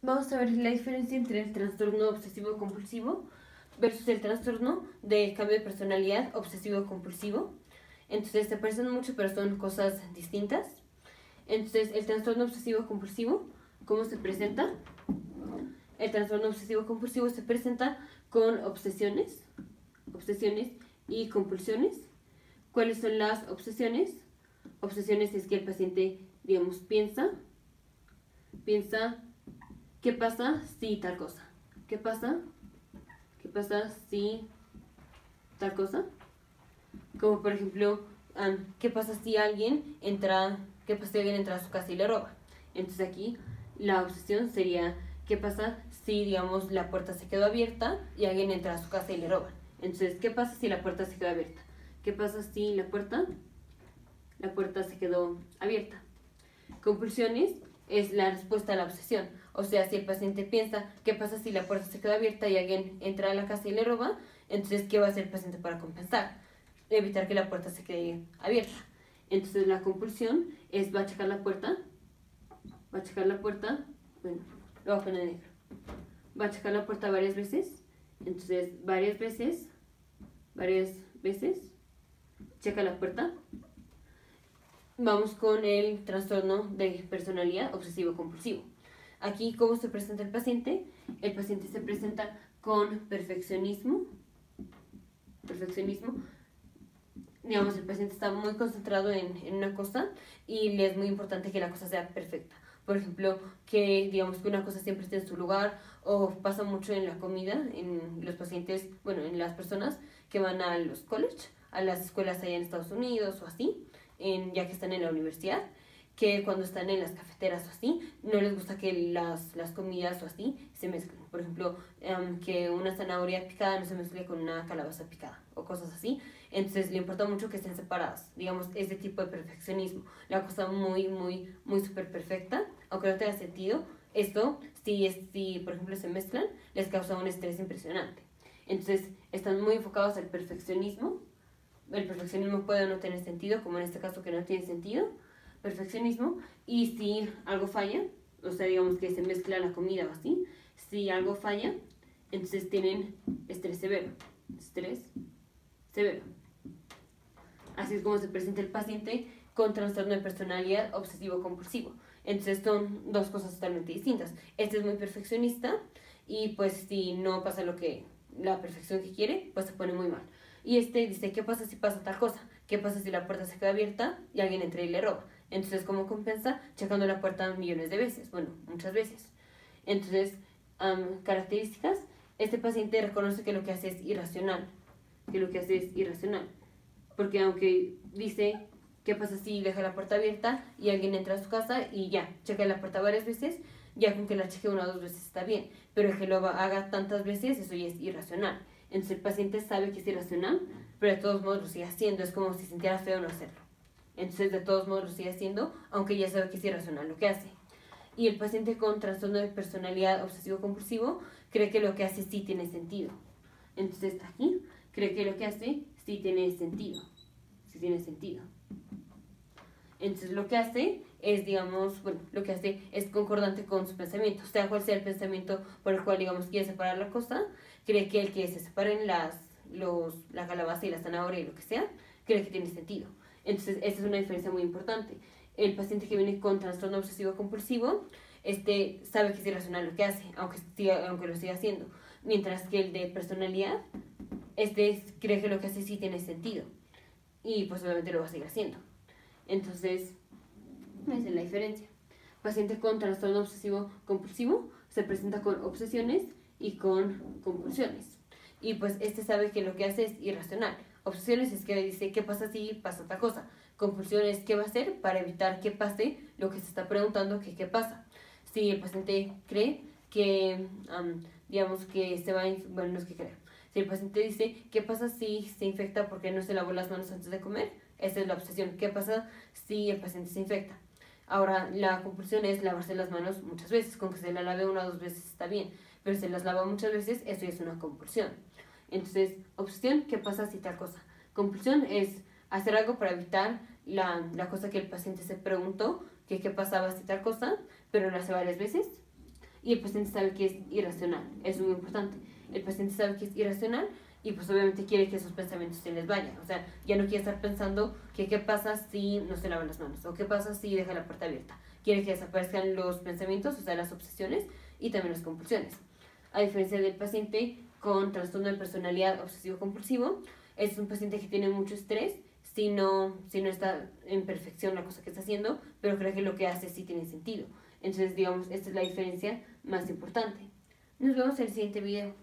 vamos a ver la diferencia entre el trastorno obsesivo compulsivo versus el trastorno de cambio de personalidad obsesivo compulsivo. Entonces se parecen mucho, pero son cosas distintas. Entonces el trastorno obsesivo compulsivo, ¿cómo se presenta? El trastorno obsesivo compulsivo se presenta con obsesiones y compulsiones. ¿Cuáles son las obsesiones? Obsesiones es que el paciente, digamos, piensa, ¿qué pasa si tal cosa? ¿Qué pasa si tal cosa? Como por ejemplo, ¿qué pasa si alguien entra a su casa y le roba? Entonces aquí la obsesión sería, ¿qué pasa si, digamos, la puerta se quedó abierta y alguien entra a su casa y le roba? Entonces, ¿qué pasa si la puerta se quedó abierta? ¿Qué pasa si la puerta se quedó abierta? Compulsiones es la respuesta a la obsesión. O sea, si el paciente piensa, ¿qué pasa si la puerta se quedó abierta y alguien entra a la casa y le roba? Entonces, ¿qué va a hacer el paciente para compensar? Evitar que la puerta se quede abierta. Entonces, la compulsión es, va a checar la puerta, bueno, lo voy a poner en negro. Va a checar la puerta varias veces. Entonces, varias veces, checa la puerta. Vamos con el trastorno de personalidad obsesivo-compulsivo. Aquí, ¿cómo se presenta el paciente? El paciente se presenta con perfeccionismo. Digamos, el paciente está muy concentrado en una cosa y le es muy importante que la cosa sea perfecta. Por ejemplo, que digamos que una cosa siempre esté en su lugar, o pasa mucho en la comida, en los pacientes, bueno, en las personas que van a los college, a las escuelas allá en Estados Unidos o así, ya que están en la universidad, que cuando están en las cafeteras o así, no les gusta que las comidas o así se mezclen. Por ejemplo, que una zanahoria picada no se mezcle con una calabaza picada o cosas así. Entonces le importa mucho que estén separadas. Digamos, ese tipo de perfeccionismo. La cosa muy súper perfecta, aunque no tenga sentido. Esto, si por ejemplo se mezclan, les causa un estrés impresionante. Entonces están muy enfocados al perfeccionismo. El perfeccionismo puede no tener sentido, como en este caso que no tiene sentido. Perfeccionismo. Y si algo falla, o sea, digamos que se mezcla la comida o así, si algo falla, entonces tienen estrés severo. Así es como se presenta el paciente con trastorno de personalidad obsesivo-compulsivo. Entonces son dos cosas totalmente distintas. Este es muy perfeccionista y pues si no pasa la perfección que quiere, pues se pone muy mal. Y este dice, ¿qué pasa si pasa tal cosa? ¿Qué pasa si la puerta se queda abierta y alguien entra y le roba? Entonces, ¿cómo compensa? Checando la puerta millones de veces, bueno, muchas veces. Entonces, características, este paciente reconoce que lo que hace es irracional. Porque aunque dice, ¿qué pasa si deja la puerta abierta y alguien entra a su casa y ya, checa la puerta varias veces? Ya con que la cheque una o dos veces está bien, pero el que lo haga tantas veces, eso ya es irracional. Entonces el paciente sabe que es irracional, pero de todos modos lo sigue haciendo, es como si sintiera feo no hacerlo. Entonces de todos modos lo sigue haciendo, aunque ya sabe que es irracional lo que hace. Y el paciente con trastorno de personalidad obsesivo-compulsivo cree que lo que hace sí tiene sentido. Entonces aquí cree que lo que hace sí tiene sentido. Entonces lo que hace es, digamos, es concordante con su pensamiento. O sea, cual sea el pensamiento por el cual, digamos, quiere separar la cosa, cree que el que se separen la calabaza y la zanahoria y lo que sea, cree que tiene sentido. Entonces, esta es una diferencia muy importante. El paciente que viene con trastorno obsesivo-compulsivo, sabe que es irracional lo que hace, aunque lo siga haciendo. Mientras que el de personalidad, cree que lo que hace sí tiene sentido. Y pues obviamente lo va a seguir haciendo. Entonces, esa es la diferencia. Paciente con trastorno obsesivo-compulsivo se presenta con obsesiones y con compulsiones. Y pues sabe que lo que hace es irracional. Obsesiones es que dice, ¿qué pasa si pasa otra cosa? Compulsiones, ¿qué va a hacer para evitar que pase lo que se está preguntando que qué pasa? Si el paciente cree que, digamos que se va a... Bueno, no es que crea. Si el paciente dice, ¿qué pasa si se infecta porque no se lavó las manos antes de comer? Esa es la obsesión. ¿Qué pasa si el paciente se infecta? Ahora, la compulsión es lavarse las manos muchas veces. Con que se la lave una o dos veces está bien. Pero si se las lava muchas veces, eso ya es una compulsión. Entonces, obsesión, ¿qué pasa si tal cosa? Compulsión es hacer algo para evitar la cosa que el paciente se preguntó, que qué pasaba si tal cosa, pero lo hace varias veces. y el paciente sabe que es irracional. Eso es muy importante. El paciente sabe que es irracional y pues obviamente quiere que esos pensamientos se les vayan. O sea, ya no quiere estar pensando que qué pasa si no se lavan las manos o qué pasa si deja la puerta abierta. Quiere que desaparezcan los pensamientos, o sea, las obsesiones y también las compulsiones. A diferencia del paciente con trastorno de personalidad obsesivo-compulsivo, es un paciente que tiene mucho estrés si no está en perfección la cosa que está haciendo, pero cree que lo que hace sí tiene sentido. Entonces, digamos, esta es la diferencia más importante. Nos vemos en el siguiente video.